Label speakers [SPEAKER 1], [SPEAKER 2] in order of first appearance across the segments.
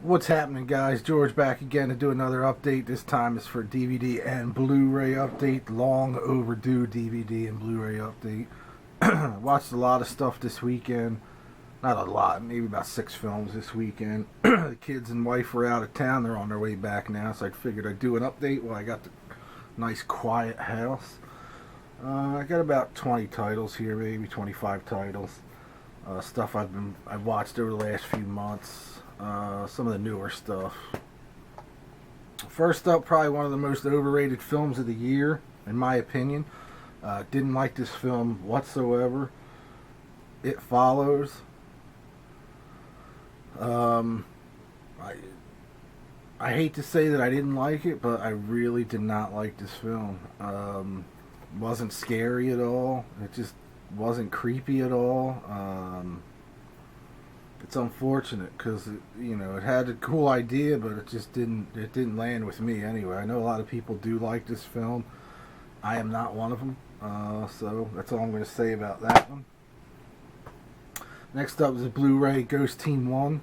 [SPEAKER 1] What's happening, guys? George back again to do another update. This time is for DVD and Blu-ray update. Long overdue DVD and Blu-ray update. Watched a lot of stuff this weekend. Not a lot, maybe about 6 films this weekend. The kids and wife were out of town. They're on their way back now, so I figured I'd do an update while I got the nice quiet house. I got about 20 titles here, maybe 25 titles. Stuff I've watched over the last few months. Some of the newer stuff. First up, probably one of the most overrated films of the year, in my opinion. Didn't like this film whatsoever. It Follows. I hate to say that I didn't like it, but I really did not like this film. Wasn't scary at all. It just wasn't creepy at all. It's unfortunate because it had a cool idea, but it just didn't land with me anyway. I know a lot of people do like this film. I am not one of them, so that's all I'm going to say about that one. Next up is the Blu-ray Ghost Team 1.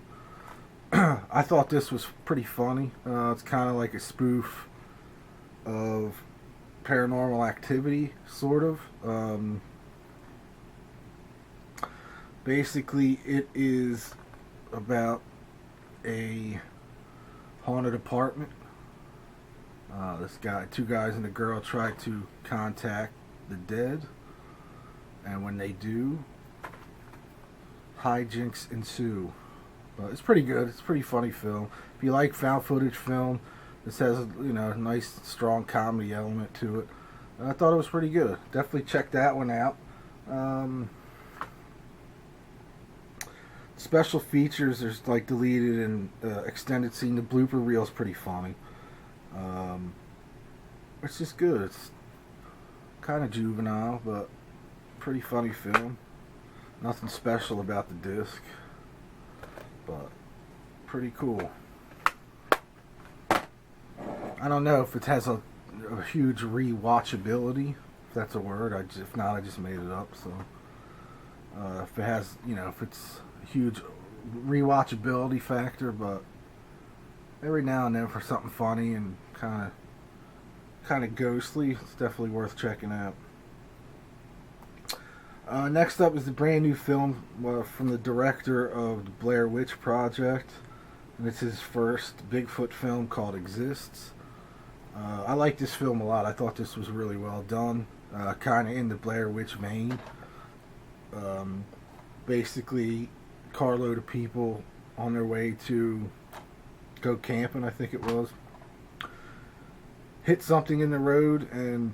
[SPEAKER 1] I thought this was pretty funny. It's kind of like a spoof of Paranormal Activity, sort of. Basically, it is about a haunted apartment. Two guys and a girl try to contact the dead, and when they do, hijinks ensue. But it's pretty good. It's a pretty funny film. If you like found footage film, this has a nice, strong comedy element to it. I thought it was pretty good. Definitely check that one out. Special features, there's like deleted and extended scene. The blooper reel is pretty funny. It's just good. It's kind of juvenile, but pretty funny film. Nothing special about the disc, but pretty cool. I don't know if it has a huge rewatchability, if that's a word. If not, I just made it up. So if it has, if it's huge rewatchability factor, but every now and then for something funny and kind of ghostly, it's definitely worth checking out. Next up is the brand new film from the director of the Blair Witch Project, and it's his first Bigfoot film called Exists. I like this film a lot. I thought this was really well done, kind of in the Blair Witch vein. Basically, carload of people on their way to go camping, I think it was, hit something in the road, and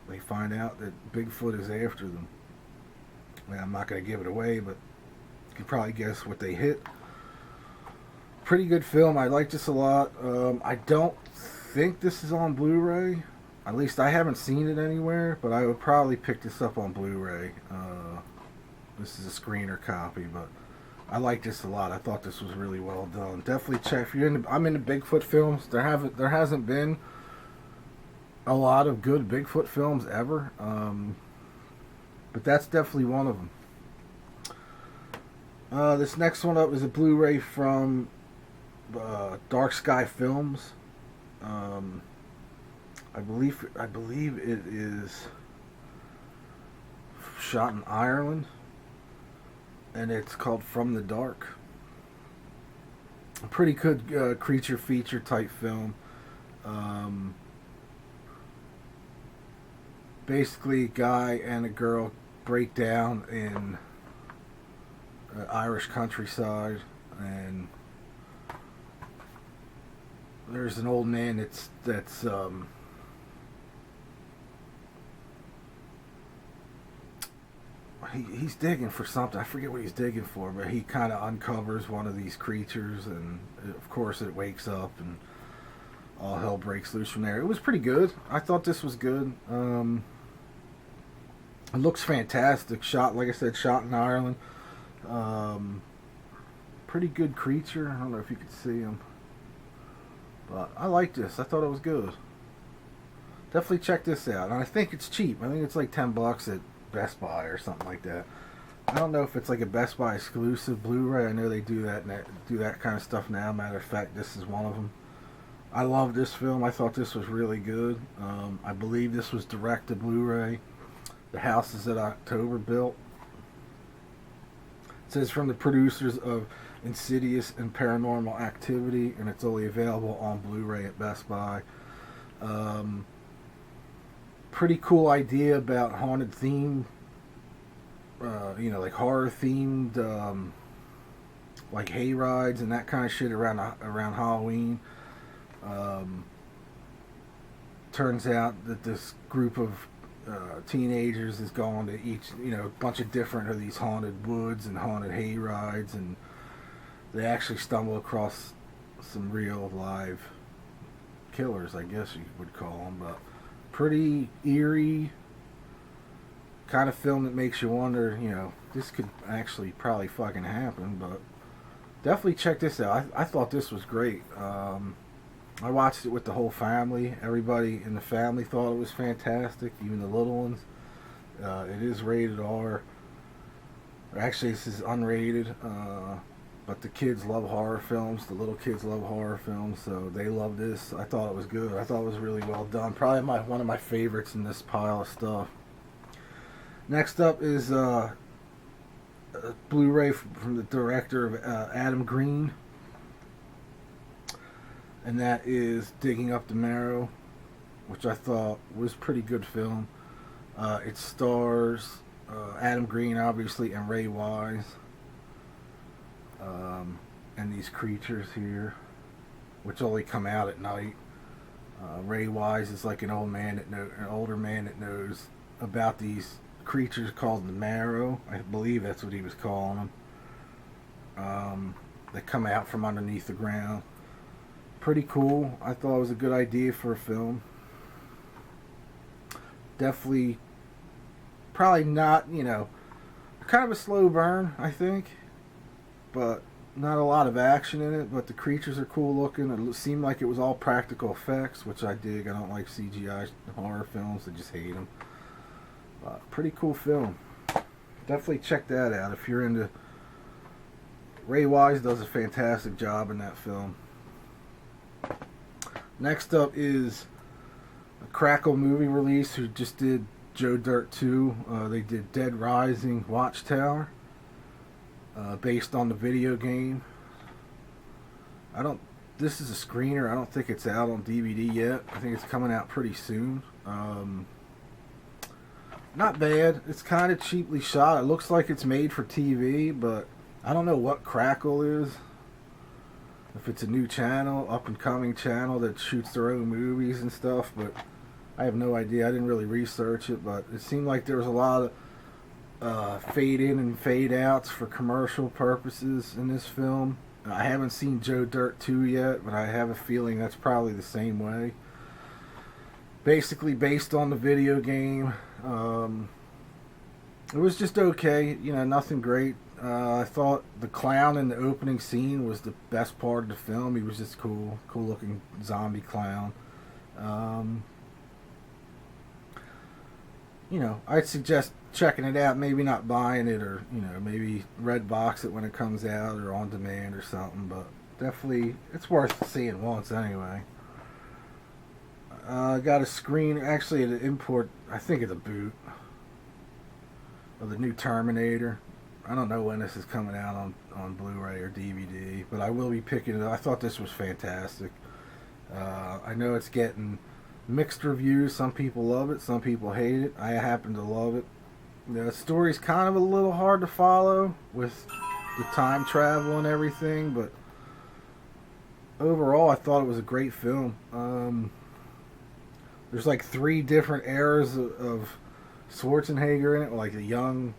[SPEAKER 1] they find out that Bigfoot is after them. Well, I'm not going to give it away, but you can probably guess what they hit. Pretty good film. I like this a lot. I don't think this is on Blu-ray. At least I haven't seen it anywhere, but I would probably pick this up on Blu-ray. This is a screener copy, but I like this a lot. I thought this was really well done. Definitely check. If you're I'm into Bigfoot films. There hasn't been a lot of good Bigfoot films ever, but that's definitely one of them. This next one up is a Blu-ray from Dark Sky Films. I believe it is shot in Ireland, and it's called From the Dark. A pretty good creature feature type film. Basically, a guy and a girl break down in Irish countryside, and there's an old man that's he's digging for something. I forget what he's digging for, but he kind of uncovers one of these creatures, and of course it wakes up, and all hell breaks loose from there. It was pretty good. I thought this was good. It looks fantastic. Shot, like I said, shot in Ireland. Pretty good creature. I don't know if you could see him, but I like this. I thought it was good. Definitely check this out. And I think it's cheap. I think it's like $10 at Best Buy or something like that. I don't know if it's like a Best Buy exclusive Blu-ray. I know they do that kind of stuff now. Matter of fact, this is one of them. I love this film. I thought this was really good. I believe this was direct to Blu-ray. The house is that October built. It says from the producers of Insidious and Paranormal Activity, and it's only available on Blu-ray at Best Buy. Pretty cool idea about haunted theme. Like horror themed, like hay rides and that kind of shit around Halloween. Turns out that this group of teenagers is going to each, a bunch of different of these haunted woods and haunted hay rides, and they actually stumble across some real live killers, I guess you would call them, but pretty eerie kind of film that makes you wonder, this could actually probably fucking happen, but definitely check this out. I thought this was great. I watched it with the whole family. Everybody in the family thought it was fantastic, even the little ones. It is rated R. Actually, this is unrated, but the kids love horror films. The little kids love horror films, so they love this. I thought it was good. I thought it was really well done. Probably one of my favorites in this pile of stuff. Next up is a Blu-ray from the director of Adam Green, and that is Digging Up the Marrow, which I thought was a pretty good film. It stars Adam Green, obviously, and Ray Wise, and these creatures here, which only come out at night. Ray Wise is like an older man that knows about these creatures called the marrow. I believe that's what he was calling them. They come out from underneath the ground. Pretty cool. I thought it was a good idea for a film. Definitely, probably not, kind of a slow burn, I think, but not a lot of action in it. But the creatures are cool looking. It seemed like it was all practical effects, which I dig. I don't like CGI horror films. I just hate them. Pretty cool film. Definitely check that out if you're into. Ray Wise does a fantastic job in that film. Next up is a Crackle movie release who just did Joe Dirt 2. They did Dead Rising Watchtower, based on the video game. This is a screener. I don't think it's out on DVD yet. I think it's coming out pretty soon. Not bad. It's kind of cheaply shot. It looks like it's made for TV, but I don't know what Crackle is. If it's a new channel, up and coming channel that shoots their own movies and stuff, but I have no idea. I didn't really research it, but it seemed like there was a lot of fade in and fade outs for commercial purposes in this film. I haven't seen Joe Dirt 2 yet, but I have a feeling that's probably the same way. Basically based on the video game. It was just okay, nothing great. I thought the clown in the opening scene was the best part of the film. He was just cool looking zombie clown. I'd suggest checking it out, maybe not buying it, or maybe red box it when it comes out or on demand or something, but definitely it's worth seeing once anyway. Got a screen, actually an import, I think it's a boot of the new Terminator. I don't know when this is coming out on Blu-ray or DVD, but I will be picking it up. I thought this was fantastic. I know it's getting mixed reviews. Some people love it, some people hate it. I happen to love it. The story's kind of a little hard to follow with the time travel and everything, but overall I thought it was a great film. There's like 3 different eras of Schwarzenegger in it, like the young,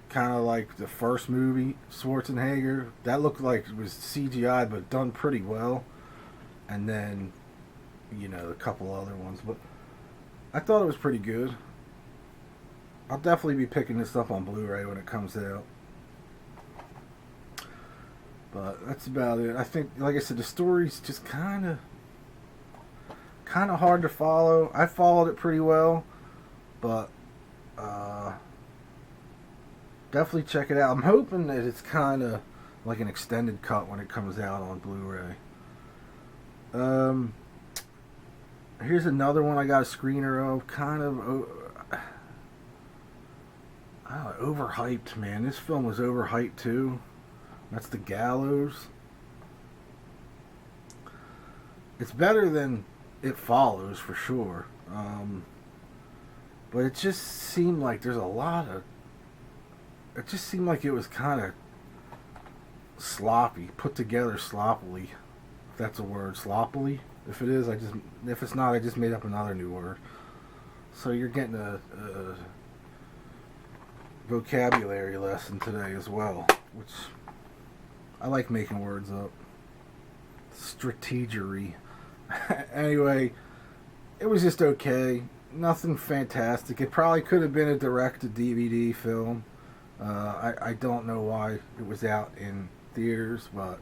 [SPEAKER 1] kind of like the first movie Schwarzenegger. That looked like it was CGI, but done pretty well. And then, a couple other ones. But I thought it was pretty good. I'll definitely be picking this up on Blu-ray when it comes out. But that's about it. I think, like I said, the story's just kind of hard to follow. I followed it pretty well, but Definitely check it out. I'm hoping that it's kind of like an extended cut when it comes out on Blu-ray. Here's another one I got a screener of. Kind of, I don't know, overhyped, man. This film was overhyped too. That's the Gallows. It's better than It Follows for sure. But it just seemed like there's a lot of... It just seemed like it was kind of sloppy, put together sloppily. If that's a word, sloppily. If it is, if it's not, I just made up another new word. So you're getting a vocabulary lesson today as well, which I like making words up. Strategery. Anyway, it was just okay. Nothing fantastic. It probably could have been a direct-to-DVD film. I don't know why it was out in theaters, but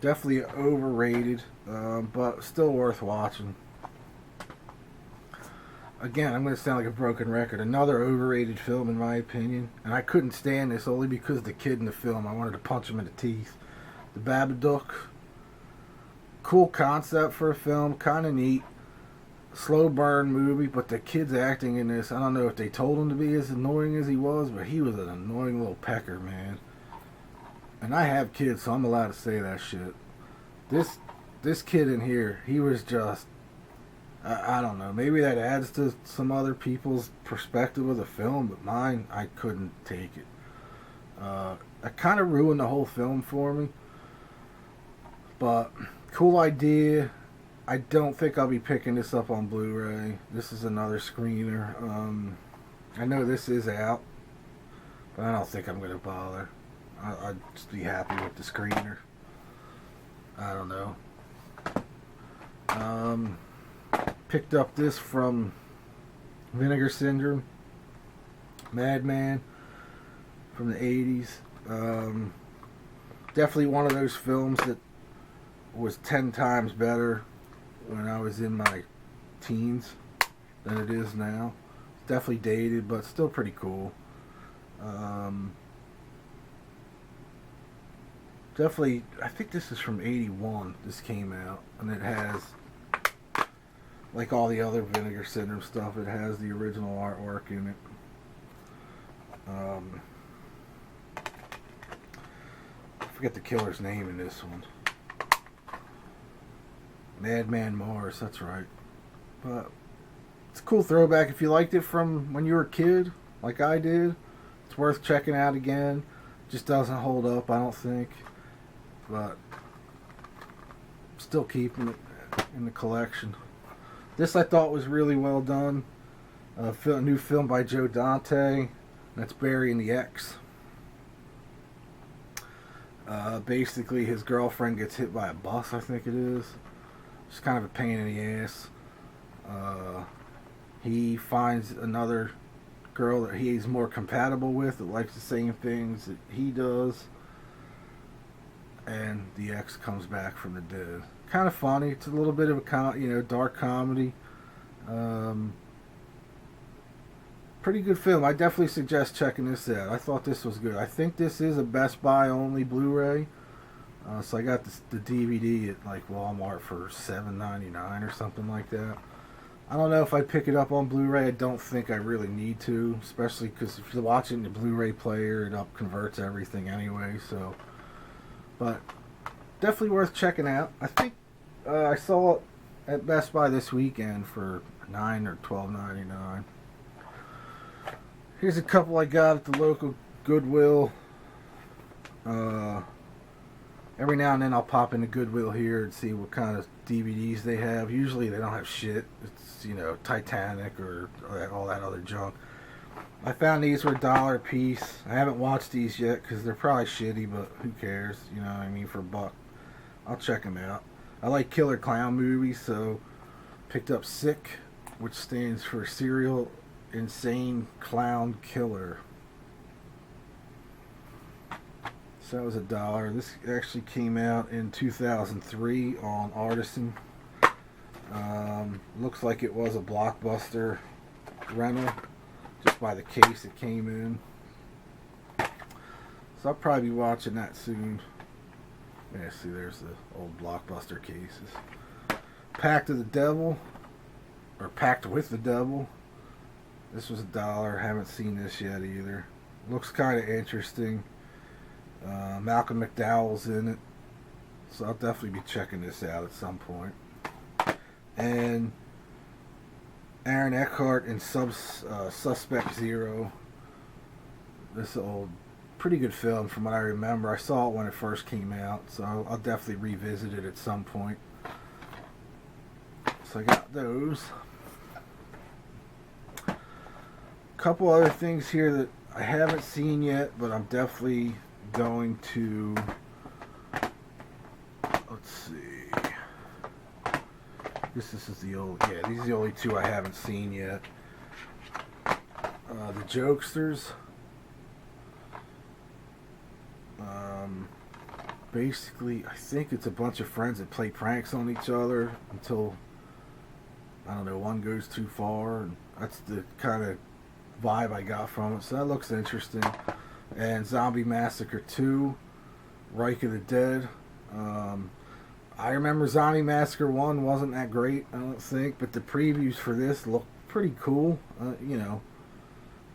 [SPEAKER 1] definitely overrated, but still worth watching. Again, I'm going to sound like a broken record. Another overrated film, in my opinion. And I couldn't stand this only because of the kid in the film. I wanted to punch him in the teeth. The Babadook. Cool concept for a film. Kind of neat. Slow burn movie, but the kid's acting in this, I don't know if they told him to be as annoying as he was, but he was an annoying little pecker, man. And I have kids, so I'm allowed to say that shit. This kid in here, he was just, I don't know, maybe that adds to some other people's perspective of the film, but mine, I couldn't take it. It kind of ruined the whole film for me. But, cool idea. I don't think I'll be picking this up on Blu-ray. This is another screener. I know this is out, but I don't think I'm going to bother. I'd just be happy with the screener. I don't know. Picked up this from Vinegar Syndrome. Madman from the 80s. Definitely one of those films that was 10 times better when I was in my teens than it is now. Definitely dated, but still pretty cool. Definitely, I think this is from 81. This came out, and it has, like all the other Vinegar Syndrome stuff, it has the original artwork in it. I forget the killer's name in this one. Madman Mars, that's right. But it's a cool throwback. If you liked it from when you were a kid, like I did, it's worth checking out again. Just doesn't hold up, I don't think. But still keeping it in the collection. This I thought was really well done. A new film by Joe Dante. That's Burying the X. Basically, his girlfriend gets hit by a bus, I think it is. It's kind of a pain in the ass. He finds another girl that he's more compatible with, that likes the same things that he does, and the ex comes back from the dead. Kind of funny. It's a little bit of a dark comedy. Pretty good film. I definitely suggest checking this out. I thought this was good. I think this is a Best Buy only Blu-ray. So I got the DVD at like Walmart for $7.99 or something like that. I don't know if I pick it up on Blu-ray. I don't think I really need to, especially because if you're watching the Blu-ray player, it converts everything anyway. So, but definitely worth checking out. I think I saw it at Best Buy this weekend for $9 or $12.99. Here's a couple I got at the local Goodwill. Every now and then I'll pop into Goodwill here and see what kind of DVDs they have. Usually they don't have shit. It's, Titanic or all that other junk. I found these were $1 a piece. I haven't watched these yet because they're probably shitty, but who cares? You know what I mean? For $1. I'll check them out. I like killer clown movies, so picked up Sick, which stands for Serial Insane Clown Killer. So that was $1. This actually came out in 2003 on Artisan. Looks like it was a Blockbuster rental, just by the case it came in. So I'll probably be watching that soon. Yeah, see, there's the old Blockbuster cases. Pact of the Devil, or Pact with the Devil. This was $1. Haven't seen this yet either. Looks kind of interesting. Malcolm McDowell's in it, so I'll definitely be checking this out at some point. And Aaron Eckhart in Suspect Zero. This old, pretty good film from what I remember. I saw it when it first came out, so I'll definitely revisit it at some point. So I got those. A couple other things here that I haven't seen yet, but I'm definitely going to, let's see, this is the old, yeah, these are the only two I haven't seen yet. The Jokesters. Basically, I think it's a bunch of friends that play pranks on each other until, I don't know, one goes too far. And that's the kind of vibe I got from it, so that looks interesting. And Zombie Massacre 2, Reich of the Dead. I remember Zombie Massacre 1 wasn't that great, I don't think, but the previews for this look pretty cool. You know,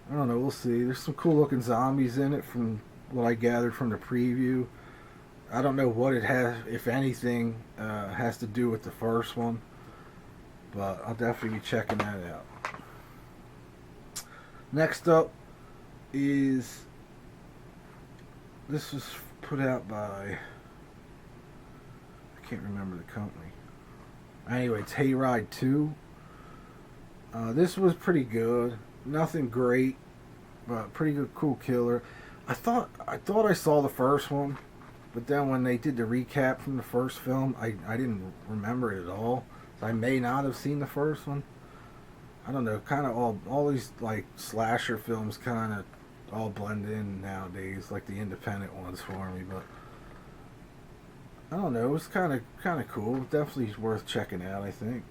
[SPEAKER 1] I don't know, we'll see. There's some cool looking zombies in it from what I gathered from the preview. I don't know what it has, if anything, has to do with the first one, but I'll definitely be checking that out. Next up is, this was put out by, I can't remember the company. Anyway, it's Hayride 2. This was pretty good. Nothing great, but pretty good, cool killer. I thought I saw the first one, but then when they did the recap from the first film, I didn't remember it at all. So I may not have seen the first one. I don't know, kind of all these like slasher films kind of all blend in nowadays, like the independent ones for me. But I don't know, it was kind of cool. Definitely worth checking out, I think.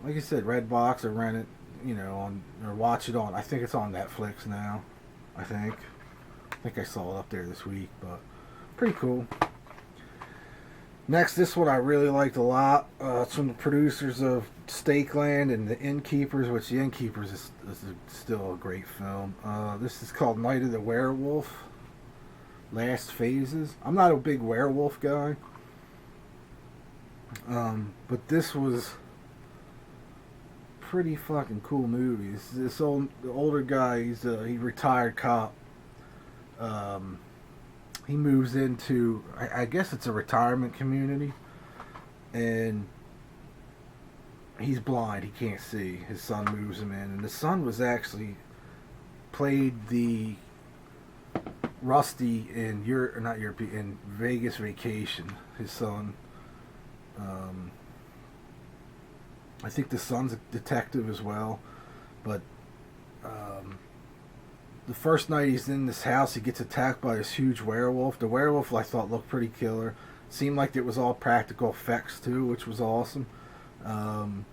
[SPEAKER 1] Like I said, Redbox or rent it, you know, on or watch it on. I think it's on Netflix now. I think I saw it up there this week, but pretty cool. Next, this one I really liked a lot. It's from the producers of Stakeland and The Innkeepers, which The Innkeepers is still a great film. This is called Night of the Werewolf, Last Phases. I'm not a big werewolf guy, but this was pretty fucking cool movie. This older guy, he retired cop. He moves into, I guess it's a retirement community, and he's blind, he can't see. His son moves him in, and the son was actually played the Rusty in in Vegas Vacation. His son, I think the son's a detective as well, but the first night he's in this house, he gets attacked by this huge werewolf. The werewolf, I thought, looked pretty killer. Seemed like it was all practical effects too, which was awesome. And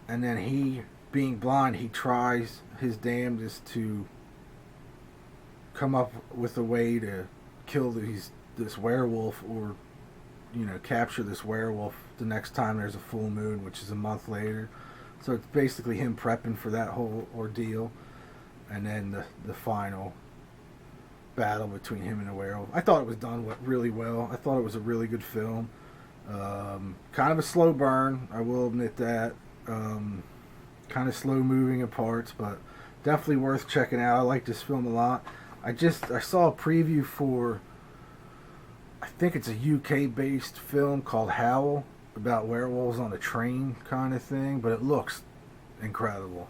[SPEAKER 1] then he, being blind, he tries his damnedest to come up with a way to kill this werewolf, or, you know, capture this werewolf the next time there's a full moon, which is a month later. So it's basically him prepping for that whole ordeal. And then the final battle between him and the werewolf. I thought it was done really well. I thought it was a really good film. Kind of a slow burn, I will admit that. Kind of slow moving in parts, but definitely worth checking out. I like this film a lot. I saw a preview for, I think it's a UK based film called Howl, about werewolves on a train kind of thing, but it looks incredible.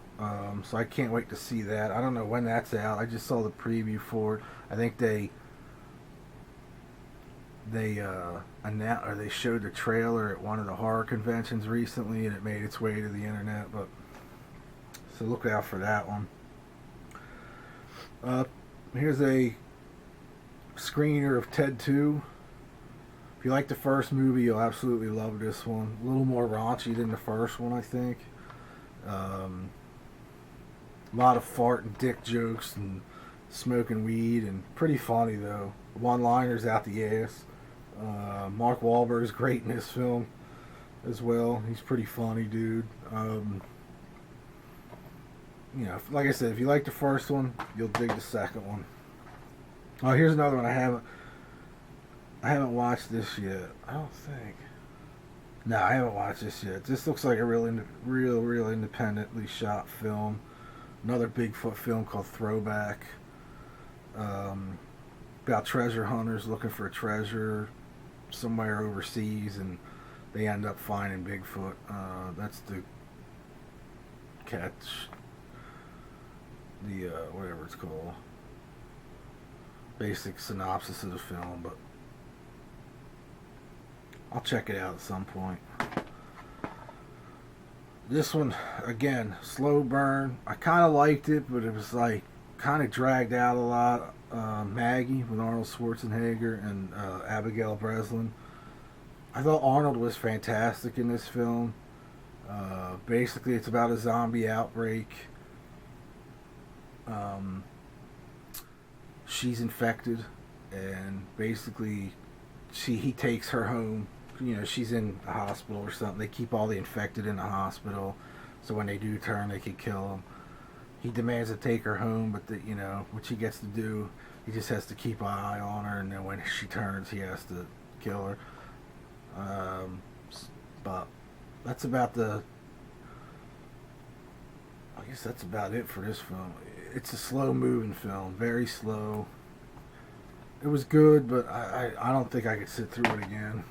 [SPEAKER 1] So I can't wait to see that. I don't know when that's out. I just saw the preview for it. I think they announced, or they showed the trailer at one of the horror conventions recently, and it made its way to the internet. But so look out for that one. Here's a screener of Ted 2. If you like the first movie, you'll absolutely love this one. A little more raunchy than the first one, I think. A lot of fart and dick jokes and smoking weed, and pretty funny though. One-liners out the ass. Mark Wahlberg's great in this film as well. He's pretty funny, dude. You know, like I said, if you like the first one, you'll dig the second one. Oh, here's another one I haven't watched this yet. I don't think. No, I haven't watched this yet. This looks like a real independently shot film. Another Bigfoot film called Throwback. About treasure hunters looking for a treasure somewhere overseas, and they end up finding Bigfoot. That's the catch. The whatever it's called. Basic synopsis of the film, but I'll check it out at some point. This one, again, slow burn. I kind of liked it, but it was like kind of dragged out a lot. Maggie with Arnold Schwarzenegger and Abigail Breslin. I thought Arnold was fantastic in this film. Basically, it's about a zombie outbreak. She's infected, and basically he takes her home. You know, she's in a hospital or something. They keep all the infected in the hospital, so when they do turn, they can kill them. He demands to take her home, but you know, what he gets to do, he just has to keep an eye on her, and then when she turns, he has to kill her. But that's about I guess that's about it for this film. It's a slow-moving film, very slow. It was good, but I don't think I could sit through it again.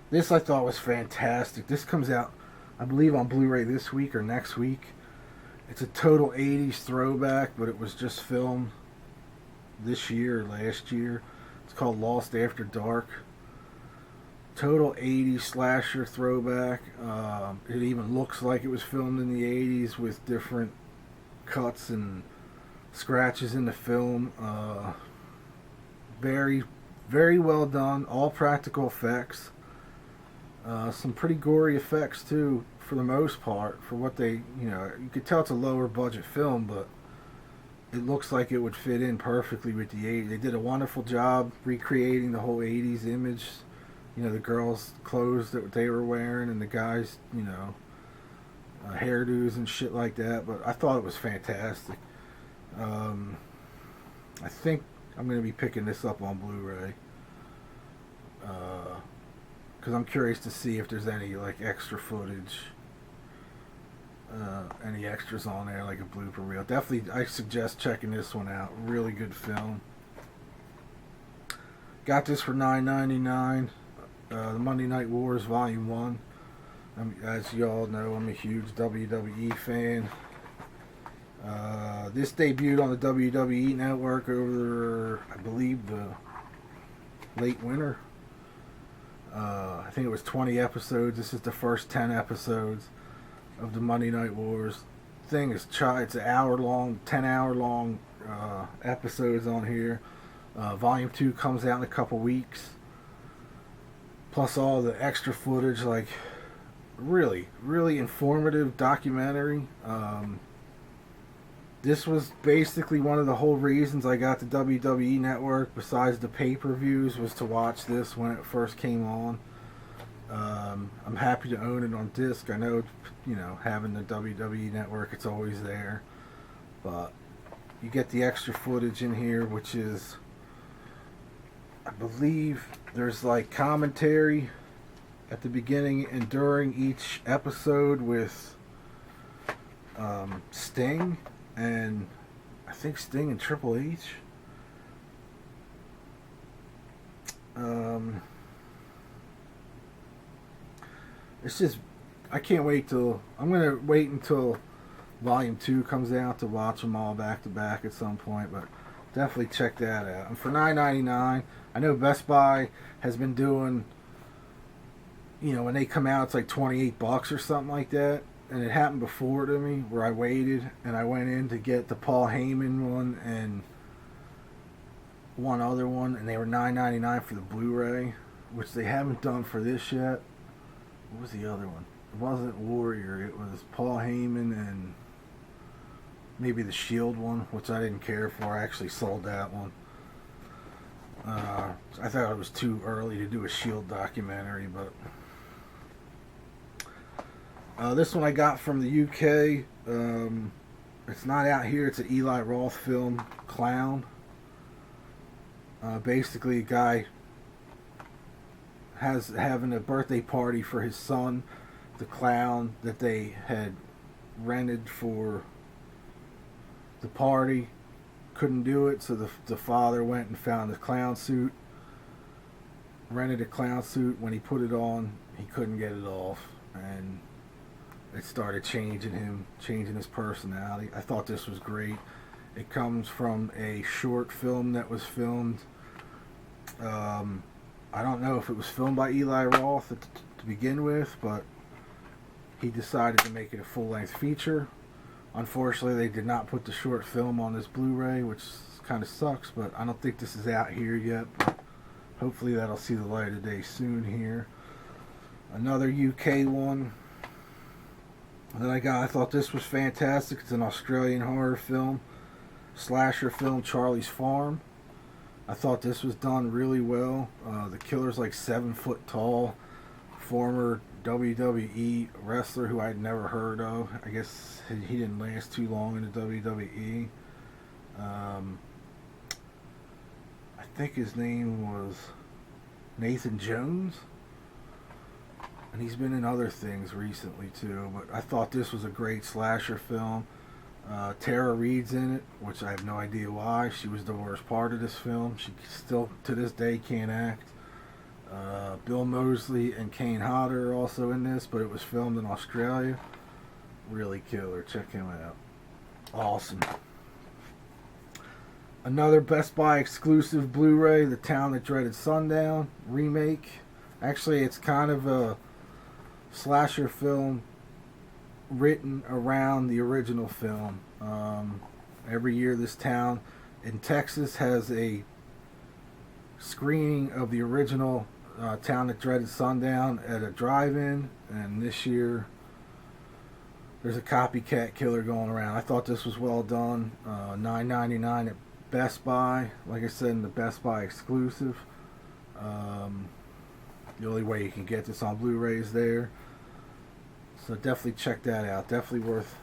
[SPEAKER 1] This I thought was fantastic. This comes out, I believe, on Blu-ray this week or next week. It's a total 80s throwback, but it was just filmed this year or last year. It's called Lost After Dark. Total 80s slasher throwback. It even looks like it was filmed in the 80s with different cuts and scratches in the film. Very, very well done. All practical effects. Some pretty gory effects too, for the most part. For what they, you know, you could tell it's a lower budget film, but it looks like it would fit in perfectly with the 80s. They did a wonderful job recreating the whole 80s image. You know, the girls' clothes that they were wearing, and the guys, you know, hairdos and shit like that. But I thought it was fantastic. I think I'm going to be picking this up on Blu-ray. Because I'm curious to see if there's any, like, extra footage. Any extras on there, like a blooper reel. Definitely, I suggest checking this one out. Really good film. Got this for $9.99. The Monday Night Wars Volume 1. As you all know, I'm a huge WWE fan. This debuted on the WWE Network over, I believe, the late winter. I think it was 20 episodes. This is the first 10 episodes of the Monday Night Wars. Thing is, it's an hour long, 10-hour long episodes on here. Volume 2 comes out in a couple weeks. Plus all the extra footage, like really, really informative documentary. This was basically one of the whole reasons I got the WWE Network, besides the pay-per-views, was to watch this when it first came on. I'm happy to own it on disc. I know, you know, having the WWE Network, it's always there. But you get the extra footage in here, which is, I believe there's like commentary at the beginning and during each episode with Sting and I think Sting and Triple H. It's just, I can't wait till, I'm going to wait until Volume 2 comes out to watch them all back to back at some point, but definitely check that out. And for $9.99, I know Best Buy has been doing, you know, when they come out, it's like $28 or something like that. And it happened before to me where I waited and I went in to get the Paul Heyman one and one other one, and they were $9.99 for the Blu-ray, which they haven't done for this yet. What was the other one? It wasn't Warrior. It was Paul Heyman and maybe the Shield one, which I didn't care for. I actually sold that one. I thought it was too early to do a Shield documentary, but this one I got from the UK. It's not out here. It's an Eli Roth film, Clown. Basically, a guy having a birthday party for his son, the clown that they had rented for the party. Couldn't do it, so the father went and found a clown suit, rented a clown suit. When he put it on, he couldn't get it off, and it started changing his personality. I thought this was great. It comes from a short film that was filmed. I don't know if it was filmed by Eli Roth to begin with, but he decided to make it a full-length feature. Unfortunately, they did not put the short film on this Blu-ray, which kind of sucks, but I don't think this is out here yet. But hopefully that'll see the light of day soon here. Another UK one that I got. I thought this was fantastic. It's an Australian horror film, slasher film, Charlie's Farm. I thought this was done really well. The killer's like 7 foot tall, former WWE wrestler who I'd never heard of. I guess he didn't last too long in the WWE. I think his name was Nathan Jones, and he's been in other things recently too. But I thought this was a great slasher film. Tara Reid's in it, which I have no idea why. She was the worst part of this film. She still to this day can't act. Bill Moseley and Kane Hodder are also in this, but it was filmed in Australia. Really killer. Check him out. Awesome. Another Best Buy exclusive Blu-ray, The Town That Dreaded Sundown remake. Actually, it's kind of a slasher film written around the original film. Every year this town in Texas has a screening of the original Town That Dreaded Sundown at a drive-in, and this year there's a copycat killer going around. I thought this was well done. $9.99 at Best Buy. Like I said, in the Best Buy exclusive. The only way you can get this on Blu-ray is there. So definitely check that out. Definitely worth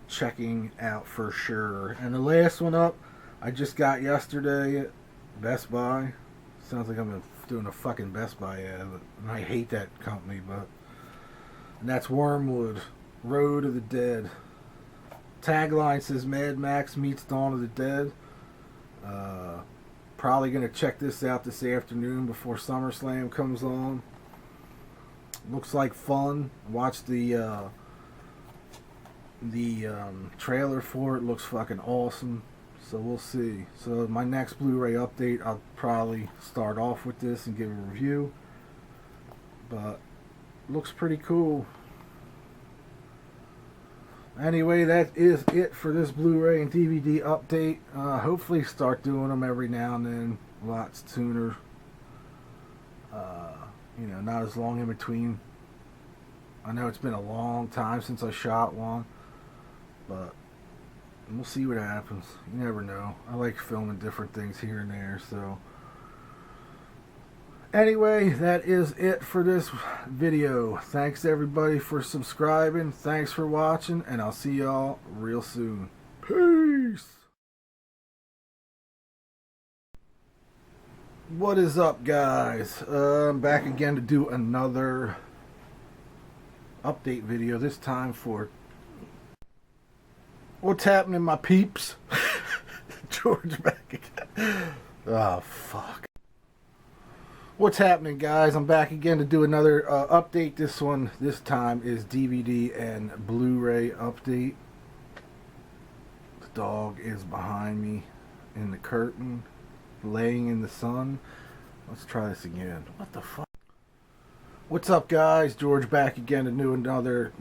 [SPEAKER 1] checking out for sure. And the last one up, I just got yesterday at Best Buy. Sounds like I'm doing a fucking Best Buy ad, and I hate that company, but and that's Wormwood, Road of the Dead. Tagline says Mad Max meets Dawn of the Dead. Probably gonna check this out this afternoon before SummerSlam comes on. Looks like fun. Watch the trailer for it. Looks fucking awesome. So we'll see. So my next Blu-ray update, I'll probably start off with this and give a review. But looks pretty cool. Anyway, that is it for this Blu-ray and DVD update. Hopefully start doing them every now and then. Lots sooner. You know, not as long in between. I know it's been a long time since I shot one, but we'll see what happens. You never know. I like filming different things here and there, so anyway, that is it for this video. Thanks everybody for subscribing. Thanks for watching, and I'll see y'all real soon. Peace. What is up, guys? I'm back again to do another update video, this time for what's happening, my peeps. George back again. Oh, fuck. What's happening, guys? I'm back again to do another update. This time is DVD and Blu-ray update. The dog is behind me in the curtain, laying in the sun. Let's try this again. What the fuck? What's up, guys? George back again to new another